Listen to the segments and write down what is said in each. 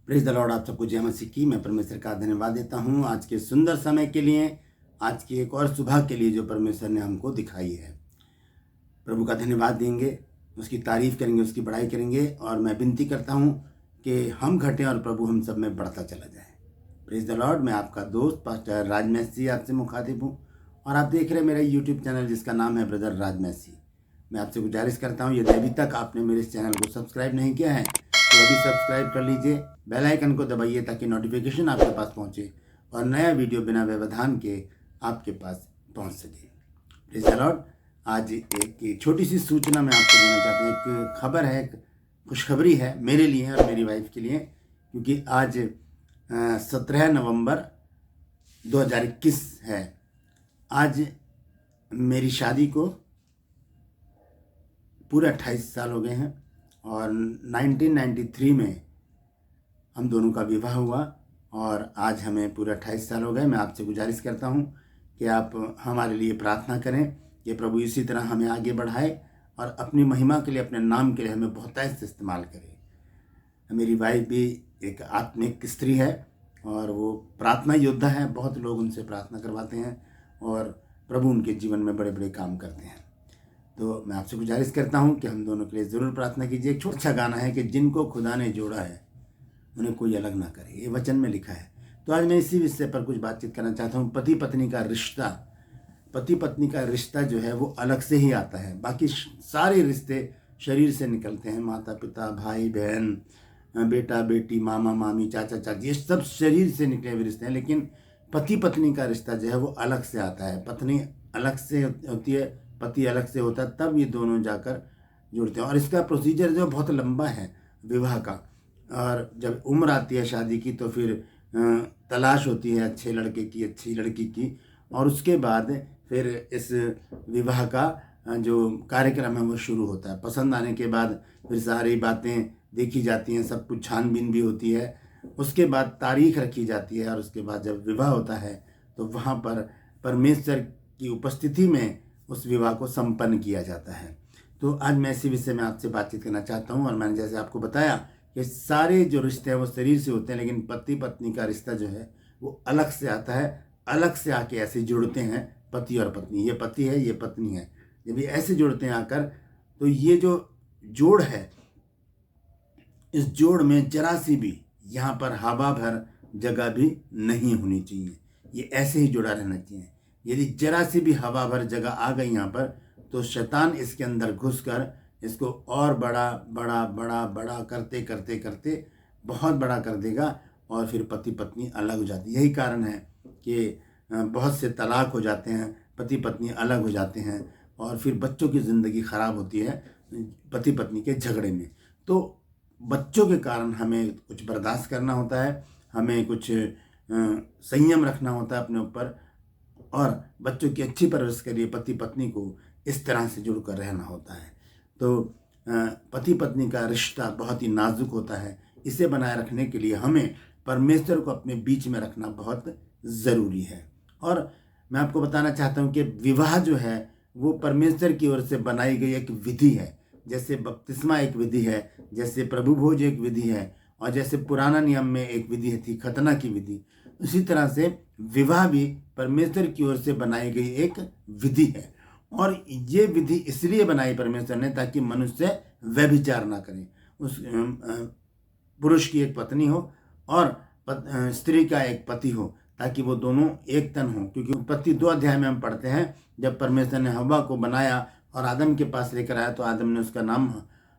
Praise the Lord. आप सबको जय मसीह की। मैं परमेश्वर का धन्यवाद देता हूँ आज के सुंदर समय के लिए, आज की एक और सुबह के लिए जो परमेश्वर ने हमको दिखाई है। प्रभु का धन्यवाद देंगे, उसकी तारीफ करेंगे, उसकी बड़ाई करेंगे। और मैं विनती करता हूँ कि हम घटें और प्रभु हम सब में बढ़ता चला जाए। Praise the Lord. मैं आपका दोस्त पास्टर राज मैसी आपसे मुखातिब हूँ और आप देख रहे हैं मेरा यूट्यूब चैनल जिसका नाम है ब्रदर राज मैसी। मैं आपसे गुजारिश करता हूँ, यदि अभी तक आपने मेरे इस चैनल को सब्सक्राइब नहीं किया है तो अभी सब्सक्राइब कर लीजिए, बेल आइकन को दबाइए ताकि नोटिफिकेशन आपके पास पहुंचे और नया वीडियो बिना व्यवधान के आपके पास पहुंच सके। Praise the Lord. आज एक छोटी सी सूचना मैं आपको देना चाहता हूँ। एक खबर है, एक खुशखबरी है मेरे लिए और मेरी वाइफ के लिए, क्योंकि आज 17 नवंबर 2021 है। आज मेरी शादी को पूरे 28 साल हो गए हैं और 1993 में हम दोनों का विवाह हुआ और आज हमें पूरे 28 साल हो गए। मैं आपसे गुजारिश करता हूं कि आप हमारे लिए प्रार्थना करें कि प्रभु इसी तरह हमें आगे बढ़ाए और अपनी महिमा के लिए, अपने नाम के लिए हमें बहुतायत से इस्तेमाल करे। मेरी वाइफ भी एक आत्मिक स्त्री है और वो प्रार्थना योद्धा है। बहुत लोग उनसे प्रार्थना करवाते हैं और प्रभु उनके जीवन में बड़े बड़े काम करते हैं। तो मैं आपसे गुजारिश करता हूं कि हम दोनों के लिए ज़रूर प्रार्थना कीजिए। एक छोटा सा गाना है कि जिनको खुदा ने जोड़ा है उन्हें कोई अलग ना करे, ये वचन में लिखा है। तो आज मैं इसी विषय पर कुछ बातचीत करना चाहता हूँ। पति पत्नी का रिश्ता, पति पत्नी का रिश्ता जो है वो अलग से ही आता है। बाकी सारे रिश्ते शरीर से निकलते हैं, माता पिता, भाई बहन, बेटा बेटी, मामा मामी, चाचा चाची, ये सब शरीर से निकले हुए रिश्ते हैं। लेकिन पति पत्नी का रिश्ता जो है वो अलग से आता है। पत्नी अलग से होती है, पति अलग से होता है, तब ये दोनों जाकर जुड़ते हैं। और इसका प्रोसीजर जो बहुत लंबा है विवाह का। और जब उम्र आती है शादी की तो फिर तलाश होती है अच्छे लड़के की, अच्छी लड़की की, और उसके बाद फिर इस विवाह का जो कार्यक्रम है वो शुरू होता है। पसंद आने के बाद फिर सारी बातें देखी जाती हैं, सब कुछ छानबीन भी होती है। उसके बाद तारीख रखी जाती है और उसके बाद जब विवाह होता है तो वहाँ पर परमेश्वर की उपस्थिति में उस विवाह को संपन्न किया जाता है। तो आज मैं इसी विषय में आपसे बातचीत करना चाहता हूँ। और मैंने जैसे आपको बताया कि सारे जो रिश्ते हैं वो शरीर से होते हैं, लेकिन पति पत्नी का रिश्ता जो है वो अलग से आता है। अलग से आके ऐसे जुड़ते हैं पति और पत्नी, ये पति है, ये पत्नी है। जब ये ऐसे जुड़ते हैं आकर, तो ये जो जोड़ है, इस जोड़ में जरा सी भी यहाँ पर हवा भर जगह भी नहीं होनी चाहिए। ये ऐसे ही जुड़ा रहना चाहिए। यदि जरा सी भी हवा भर जगह आ गई यहाँ पर तो शैतान इसके अंदर घुसकर इसको और बड़ा बड़ा बड़ा बड़ा करते करते करते बहुत बड़ा कर देगा और फिर पति पत्नी अलग हो जाती है। यही कारण है कि बहुत से तलाक हो जाते हैं, पति पत्नी अलग हो जाते हैं और फिर बच्चों की ज़िंदगी ख़राब होती है पति पत्नी के झगड़े में। तो बच्चों के कारण हमें कुछ बर्दाश्त करना होता है, हमें कुछ संयम रखना होता है अपने ऊपर, और बच्चों की अच्छी परवरिश के लिए पति पत्नी को इस तरह से जुड़कर रहना होता है। तो पति पत्नी का रिश्ता बहुत ही नाजुक होता है। इसे बनाए रखने के लिए हमें परमेश्वर को अपने बीच में रखना बहुत ज़रूरी है। और मैं आपको बताना चाहता हूँ कि विवाह जो है वो परमेश्वर की ओर से बनाई गई एक विधि है। जैसे बपतिस्मा एक विधि है, जैसे प्रभु भोज एक विधि है, और जैसे पुराना नियम में एक विधि थी खतना की विधि, उसी तरह से विवाह भी परमेश्वर की ओर से बनाई गई एक विधि है। और ये विधि इसलिए बनाई परमेश्वर ने ताकि मनुष्य व्यभिचार ना करे। उस पुरुष की एक पत्नी हो और स्त्री का एक पति हो, ताकि वो दोनों एक तन हो। क्योंकि उत्पत्ति 2 अध्याय में हम पढ़ते हैं, जब परमेश्वर ने हव्वा को बनाया और आदम के पास लेकर आया तो आदम ने उसका नाम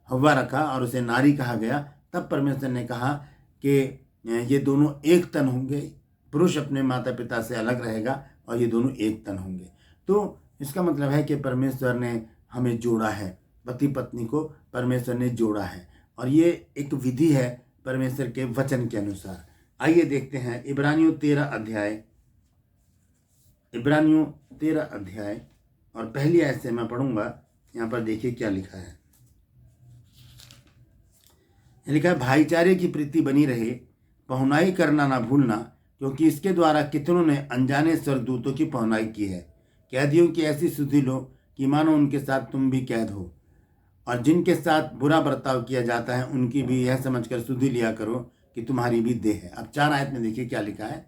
हव्वा रखा और उसे नारी कहा गया। तब परमेश्वर ने कहा कि ये दोनों एक तन होंगे, पुरुष अपने माता पिता से अलग रहेगा और ये दोनों एक तन होंगे। तो इसका मतलब है कि परमेश्वर ने हमें जोड़ा है, पति पत्नी को परमेश्वर ने जोड़ा है, और ये एक विधि है परमेश्वर के वचन के अनुसार। आइए देखते हैं इब्रानियों 13 अध्याय और पहली आयत से मैं पढ़ूंगा। यहाँ पर देखिए क्या लिखा है। लिखा है, भाईचारे की प्रीति बनी रहे, पहुनाई करना ना भूलना, क्योंकि इसके द्वारा कितनों ने अनजाने स्वर्गदूतों की पहुनाई की है। कैदियों की ऐसी सुधि लो कि मानो उनके साथ तुम भी कैद हो, और जिनके साथ बुरा बर्ताव किया जाता है उनकी भी यह समझकर सुधि लिया करो कि तुम्हारी भी देह है। अब 4 आयत में देखिए क्या लिखा है।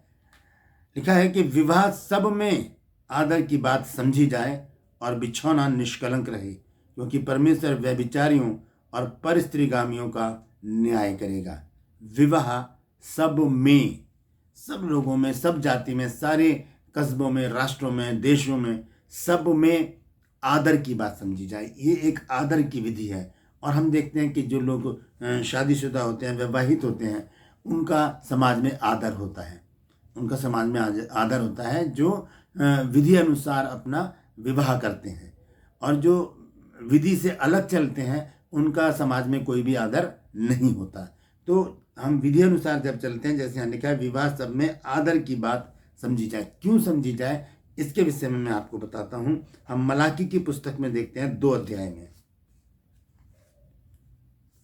लिखा है कि विवाह सब में आदर की बात समझी जाए और बिछौना निष्कलंक रहे, क्योंकि परमेश्वर व्यभिचारियों और परस्त्रीगामियों का न्याय करेगा। विवाह सब में, सब लोगों में, सब जाति में, सारे कस्बों में, राष्ट्रों में, देशों में, सब में आदर की बात समझी जाए। ये एक आदर की विधि है। और हम देखते हैं कि जो लोग शादीशुदा होते हैं, विवाहित होते हैं, उनका समाज में आदर होता है, उनका समाज में आदर होता है, जो विधि अनुसार अपना विवाह करते हैं। और जो विधि से अलग चलते हैं उनका समाज में कोई भी आदर नहीं होता। तो हम विधि अनुसार जब चलते हैं, जैसे यहाँ लिखा है, विवाह सब में आदर की बात समझी जाए। क्यों समझी जाए, इसके विषय में मैं आपको बताता हूँ। हम मलाकी की पुस्तक में देखते हैं 2 अध्याय में,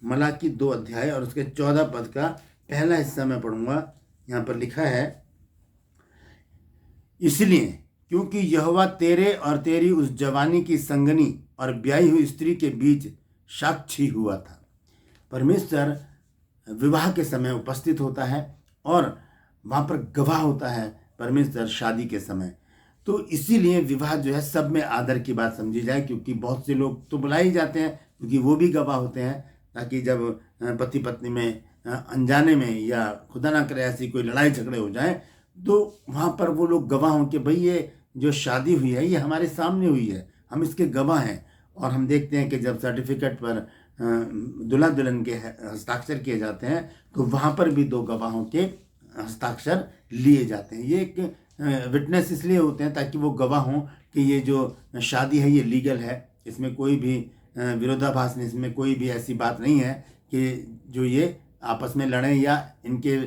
मलाकी 2 अध्याय और उसके 14 पद का पहला हिस्सा मैं पढ़ूंगा। यहाँ पर लिखा है, इसलिए क्योंकि यहोवा तेरे और तेरी उस जवानी की संगनी और ब्याही हुई स्त्री के बीच साक्षी हुआ था। परमेश्वर विवाह के समय उपस्थित होता है और वहाँ पर गवाह होता है परमेश्वर शादी के समय। तो इसीलिए विवाह जो है सब में आदर की बात समझी जाए, क्योंकि बहुत से लोग तो बुलाए ही जाते हैं क्योंकि वो भी गवाह होते हैं, ताकि जब पति पत्नी में अनजाने में या खुदा ना करे ऐसी कोई लड़ाई झगड़े हो जाए तो वहाँ पर वो लोग गवाह हों कि भाई ये जो शादी हुई है ये हमारे सामने हुई है, हम इसके गवाह हैं। और हम देखते हैं कि जब सर्टिफिकेट पर दुल्हा दुल्हन के हस्ताक्षर किए जाते हैं तो वहाँ पर भी 2 गवाहों के हस्ताक्षर लिए जाते हैं। ये एक विटनेस इसलिए होते हैं ताकि वो गवाह हों कि ये जो शादी है ये लीगल है, इसमें कोई भी विरोधाभास नहीं, इसमें कोई भी ऐसी बात नहीं है कि जो ये आपस में लड़ें या इनके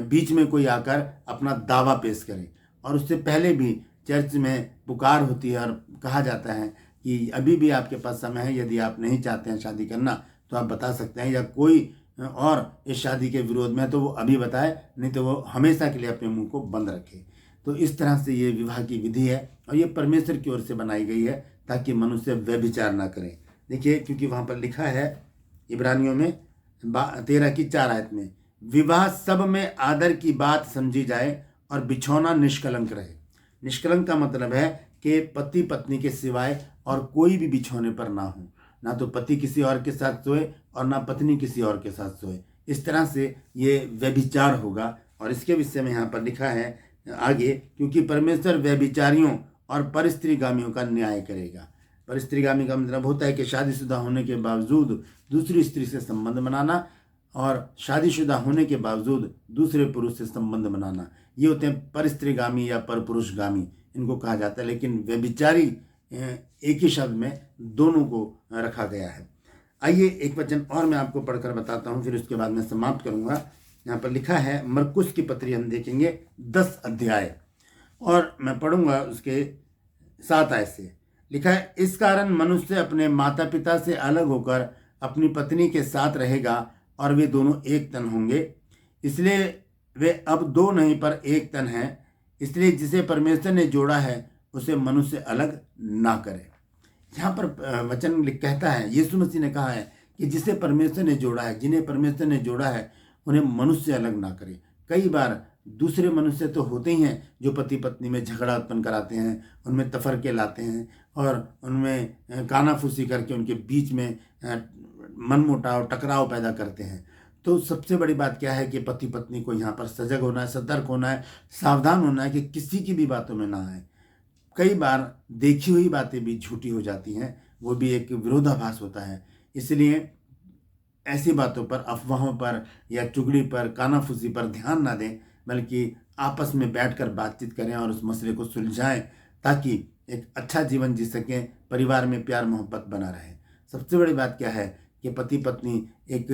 बीच में कोई आकर अपना दावा पेश करे। और उससे पहले भी चर्च में पुकार होती है और कहा जाता है कि अभी भी आपके पास समय है, यदि आप नहीं चाहते हैं शादी करना तो आप बता सकते हैं, या कोई और इस शादी के विरोध में है तो वो अभी बताए, नहीं तो वो हमेशा के लिए अपने मुंह को बंद रखे। तो इस तरह से ये विवाह की विधि है और ये परमेश्वर की ओर से बनाई गई है ताकि मनुष्य व्यभिचार ना करे। देखिए, क्योंकि वहाँ पर लिखा है इब्रानियों में 13 की 4 आयत में, विवाह सब में आदर की बात समझी जाए और बिछौना निष्कलंक रहे। निष्कलंक का मतलब है कि पति पत्नी के सिवाय और कोई भी बिछौने पर ना हो, ना तो पति किसी और के साथ सोए और ना पत्नी किसी और के साथ सोए। इस तरह से ये व्यभिचार होगा। और इसके विषय में यहाँ पर लिखा है आगे, क्योंकि परमेश्वर व्यभिचारियों और परस्त्रीगामियों का न्याय करेगा। परस्त्रीगामी का मतलब होता है कि शादीशुदा होने के बावजूद दूसरी स्त्री से संबंध बनाना और शादीशुदा होने के बावजूद दूसरे पुरुष से संबंध बनाना, ये होते हैं परस्त्रीगामी या परपुरुषगामी, इनको कहा जाता है। लेकिन व्यभिचारी एक ही शब्द में दोनों को रखा गया है। आइए एक वचन और मैं आपको पढ़कर बताता हूँ, फिर उसके बाद मैं समाप्त करूँगा। यहाँ पर लिखा है, मरकुस की पत्री हम देखेंगे 10 अध्याय और मैं पढ़ूंगा उसके 7 आयत से। लिखा है, इस कारण मनुष्य अपने माता पिता से अलग होकर अपनी पत्नी के साथ रहेगा और वे दोनों एक तन होंगे। इसलिए वे अब 2 नहीं पर एक तन हैं। इसलिए जिसे परमेश्वर ने जोड़ा है उसे मनुष्य अलग ना करे। यहाँ पर वचन कहता है, यीशु मसीह ने कहा है कि जिसे परमेश्वर ने जोड़ा है, जिन्हें परमेश्वर ने जोड़ा है, उन्हें मनुष्य अलग ना करे। कई बार दूसरे मनुष्य तो होते ही हैं जो पति पत्नी में झगड़ा उत्पन्न कराते हैं, उनमें तफरके लाते हैं और उनमें कानाफूसी करके उनके बीच में मनमुटाव टकराव पैदा करते हैं। तो सबसे बड़ी बात क्या है कि पति पत्नी को यहाँ पर सजग होना है, सतर्क होना है, सावधान होना है कि किसी की भी बातों में ना आए। कई बार देखी हुई बातें भी झूठी हो जाती हैं, वो भी एक विरोधाभास होता है। इसलिए ऐसी बातों पर, अफवाहों पर या चुगली पर, कानाफूसी पर ध्यान ना दें, बल्कि आपस में बैठकर बातचीत करें और उस मसले को सुलझाएं ताकि एक अच्छा जीवन जी सकें, परिवार में प्यार मोहब्बत बना रहे। सबसे बड़ी बात क्या है कि पति पत्नी एक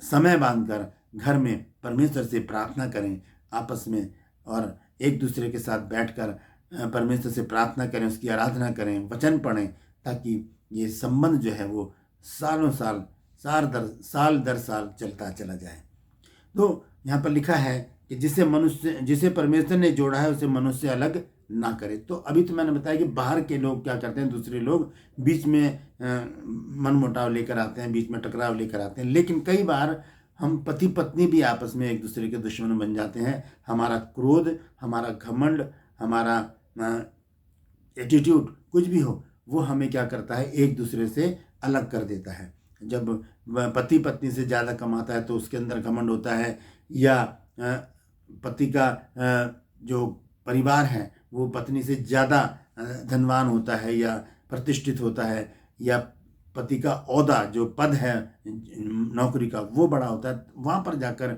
समय बांधकर घर में परमेश्वर से प्रार्थना करें आपस में, और एक दूसरे के साथ बैठकर परमेश्वर से प्रार्थना करें, उसकी आराधना करें, वचन पढ़ें, ताकि ये संबंध जो है वो सालों साल, साल दर साल चलता चला जाए। तो यहाँ पर लिखा है कि जिसे परमेश्वर ने जोड़ा है उसे मनुष्य अलग ना करे। तो अभी तो मैंने बताया कि बाहर के लोग क्या करते हैं, दूसरे लोग बीच में मनमुटाव लेकर आते हैं, बीच में टकराव लेकर आते हैं। लेकिन कई बार हम पति पत्नी भी आपस में एक दूसरे के दुश्मन बन जाते हैं। हमारा क्रोध, हमारा घमंड, हमारा एटीट्यूड कुछ भी हो, वो हमें क्या करता है, एक दूसरे से अलग कर देता है। जब पति पत्नी से ज़्यादा कमाता है तो उसके अंदर घमंड होता है, या पति का जो परिवार है वो पत्नी से ज़्यादा धनवान होता है या प्रतिष्ठित होता है, या पति का ओहदा जो पद है नौकरी का वो बड़ा होता है, वहाँ पर जाकर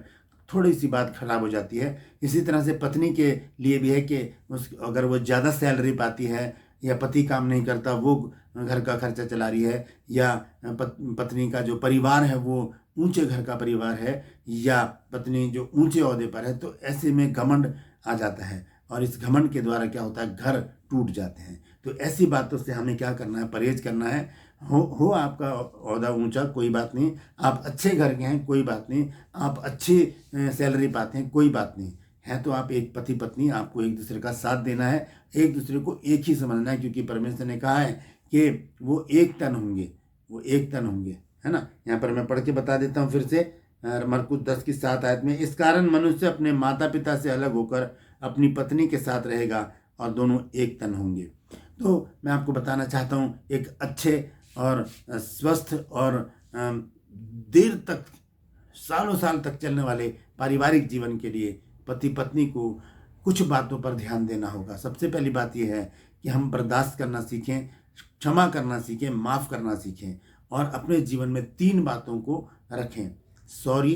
थोड़ी सी बात खराब हो जाती है। इसी तरह से पत्नी के लिए भी है कि अगर वो ज़्यादा सैलरी पाती है, या पति काम नहीं करता, वो घर का खर्चा चला रही है, या पत्नी का जो परिवार है वो ऊंचे घर का परिवार है, या पत्नी जो ऊंचे ओहदे पर है, तो ऐसे में घमंड आ जाता है, और इस घमंड के द्वारा क्या होता है, घर टूट जाते हैं। तो ऐसी बातों से हमें क्या करना है, परहेज करना है। हो आपका ओहदा ऊंचा, कोई बात नहीं, आप अच्छे घर के हैं, कोई बात नहीं, आप अच्छी सैलरी पाते हैं, कोई बात नहीं है, तो आप एक पति पत्नी, आपको एक दूसरे का साथ देना है, एक दूसरे को एक ही समझना है, क्योंकि परमेश्वर ने कहा है कि वो एक तन होंगे, वो एक तन होंगे, है ना। यहाँ पर मैं पढ़ के बता देता हूँ फिर से, मरकुस 10:7 में, इस कारण मनुष्य अपने माता पिता से अलग होकर अपनी पत्नी के साथ रहेगा और दोनों एक तन होंगे। तो मैं आपको बताना चाहता हूँ, एक अच्छे और स्वस्थ और देर तक, सालों साल तक चलने वाले पारिवारिक जीवन के लिए पति पत्नी को कुछ बातों पर ध्यान देना होगा। सबसे पहली बात यह है कि हम बर्दाश्त करना सीखें, क्षमा करना सीखें, माफ़ करना सीखें, और अपने जीवन में 3 बातों को रखें। सॉरी,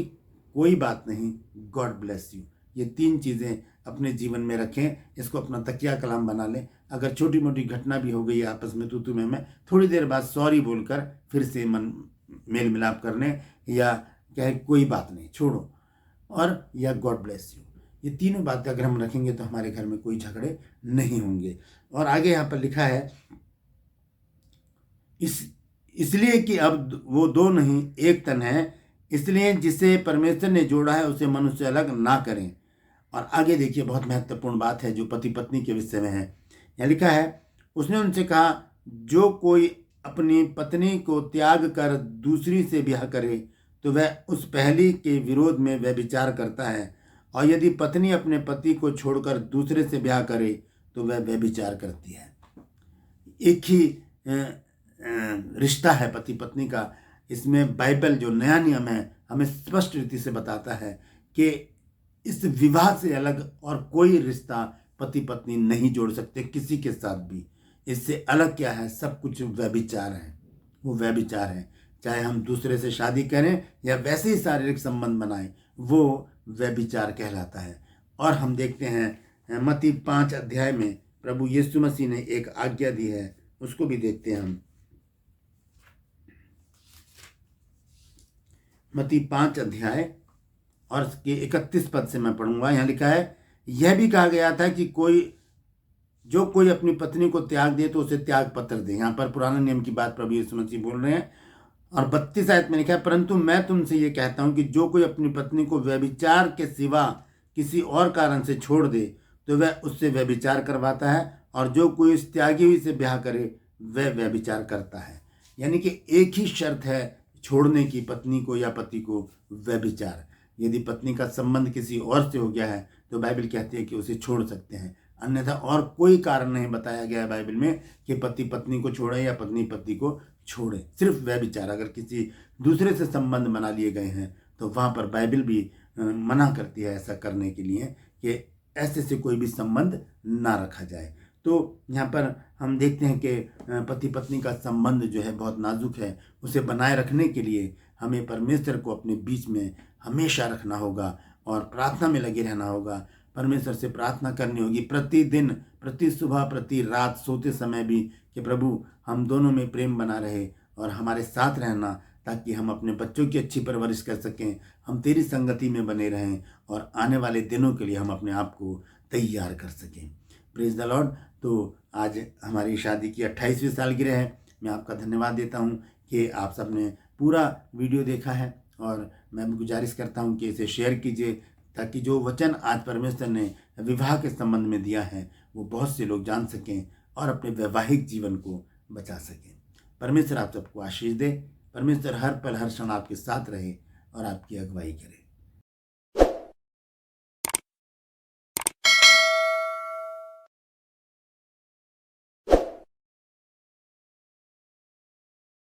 कोई बात नहीं, गॉड ब्लेस यू। ये 3 चीज़ें अपने जीवन में रखें, इसको अपना तकिया कलाम बना लें। अगर छोटी मोटी घटना भी हो गई आपस में तू मैं, थोड़ी देर बाद सॉरी बोलकर फिर से मेल मिलाप करने, या कहे कोई बात नहीं, छोड़ो, और या गॉड ब्लेस यू। ये तीनों बातें अगर हम रखेंगे तो हमारे घर में कोई झगड़े नहीं होंगे। और आगे यहाँ पर लिखा है, इसलिए कि अब वो 2 नहीं एक तन है, इसलिए जिसे परमेश्वर ने जोड़ा है उसे मनुष्य अलग ना करें। और आगे देखिए, बहुत महत्वपूर्ण बात है जो पति पत्नी के विषय में है। यहाँ लिखा है, उसने उनसे कहा, जो कोई अपनी पत्नी को त्याग कर दूसरी से ब्याह करे तो वह उस पहली के विरोध में व्यभिचार करता है, और यदि पत्नी अपने पति को छोड़कर दूसरे से ब्याह करे तो वह व्यभिचार करती है। एक ही रिश्ता है पति पत्नी का। इसमें बाइबल जो नया नियम है हमें स्पष्ट रीति से बताता है कि इस विवाह से अलग और कोई रिश्ता पति पत्नी नहीं जोड़ सकते किसी के साथ भी। इससे अलग क्या है, सब कुछ व्यभिचार है, वो व्यभिचार है। चाहे हम दूसरे से शादी करें या वैसे ही शारीरिक संबंध बनाएं, वो व्यभिचार कहलाता है। और हम देखते हैं मत्ती 5 अध्याय में प्रभु यीशु मसीह ने एक आज्ञा दी है, उसको भी देखते हैं हम। मत्ती 5 अध्याय और इसके 31 पद से मैं पढ़ूंगा। यहाँ लिखा है, यह भी कहा गया था कि जो कोई अपनी पत्नी को त्याग दे तो उसे त्याग पत्र दे। यहाँ पर पुराने नियम की बात प्रभु यीशु मसीह बोल रहे हैं। और 32 आयत में लिखा है, परंतु मैं तुमसे ये कहता हूँ कि जो कोई अपनी पत्नी को व्यभिचार के सिवा किसी और कारण से छोड़ दे तो वह उससे व्यभिचार करवाता है, और जो कोई उस त्यागी हुई से ब्याह करे वह व्यभिचार करता है। यानी कि एक ही शर्त है छोड़ने की, पत्नी को या पति को, व्यभिचार। यदि पत्नी का संबंध किसी और से हो गया है तो बाइबल कहती है कि उसे छोड़ सकते हैं, अन्यथा और कोई कारण नहीं बताया गया है बाइबल में कि पति पत्नी को छोड़े या पत्नी पति को छोड़े। सिर्फ व्यभिचार, अगर किसी दूसरे से संबंध बना लिए गए हैं तो वहाँ पर बाइबल भी मना करती है ऐसा करने के लिए कि ऐसे से कोई भी संबंध ना रखा जाए। तो यहाँ पर हम देखते हैं कि पति पत्नी का संबंध जो है बहुत नाजुक है। उसे बनाए रखने के लिए हमें परमेश्वर को अपने बीच में हमेशा रखना होगा और प्रार्थना में लगे रहना होगा। परमेश्वर से प्रार्थना करनी होगी प्रतिदिन, प्रति सुबह, प्रति रात, सोते समय भी, कि प्रभु हम दोनों में प्रेम बना रहे और हमारे साथ रहना, ताकि हम अपने बच्चों की अच्छी परवरिश कर सकें, हम तेरी संगति में बने रहें और आने वाले दिनों के लिए हम अपने आप को तैयार कर सकें। Praise the Lord. तो आज हमारी शादी की 28वीं सालगिरह है। मैं आपका धन्यवाद देता हूं कि आप सब ने पूरा वीडियो देखा है, और मैं गुजारिश करता हूं कि इसे शेयर कीजिए, ताकि जो वचन आज परमेश्वर ने विवाह के संबंध में दिया है वो बहुत से लोग जान सकें और अपने वैवाहिक जीवन को बचा सकें। परमेश्वर आप सबको आशीष दे। परमेश्वर हर पल हर क्षण आपके साथ रहे। और आपकी अगुवाई करे।